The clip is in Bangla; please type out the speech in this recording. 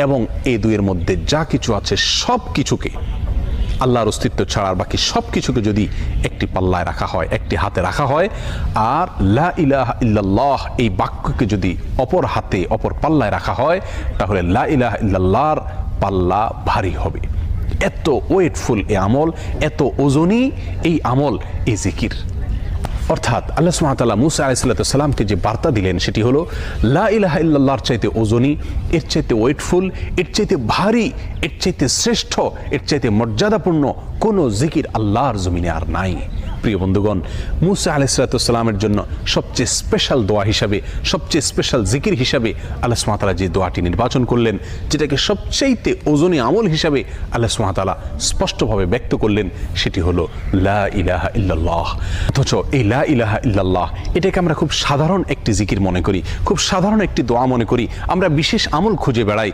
এবং এই দুইয়ের মধ্যে যা কিছু আছে সব কিছুকে, আল্লাহর অস্তিত্ব ছাড়া বাকি সব কিছুকে যদি একটি পাল্লায় রাখা হয়, একটি হাতে রাখা হয়, আর লা ইলাহা ইল্লাল্লাহ এই বাক্যকে যদি অপর হাতে অপর পাল্লায় রাখা হয়, তাহলে লা ইলাহা ইল্লাল্লাহর পাল্লা ভারী হবে। এত ওয়েটফুল এই আমল, এত ওজনী এই আমল, এই জিকির। অর্থাৎ আল্লাহ সুবহানাহু ওয়া তাআলা মুসা আলাইহিস সালামকে যে বার্তা দিলেন সেটি হলো লা ইলাহা ইল্লাল্লাহর চাইতে ওজনী, এর চাইতে ওয়েটফুল, এর চাইতে ভারী, এর চাইতে শ্রেষ্ঠ, এর চাইতে মর্যাদাপূর্ণ কোনো জিকির আল্লাহর জমিনে আর নাই। প্রিয় বন্ধুগণ, মুসা আলাইহিস সালামের জন্য সবচেয়ে স্পেশাল দোয়া হিসাবে, সবচেয়ে স্পেশাল জিকির হিসাবে আল্লাহ সুবহানাহু ওয়া তাআলা যে দোয়াটি নির্বাচন করলেন, যেটাকে সবচাইতে ওজনী আমল হিসাবে আল্লাহ সুবহানাহু ওয়া তাআলা স্পষ্টভাবে ব্যক্ত করলেন, সেটি হলো লা ইলাহা ইল্লাল্লাহ। অথচ এই লা ইলাহা ইল্লাল্লাহ এটাকে আমরা খুব সাধারণ একটি জিকির মনে করি, খুব সাধারণ একটি দোয়া মনে করি, আমরা বিশেষ আমল খুঁজে বেড়াই।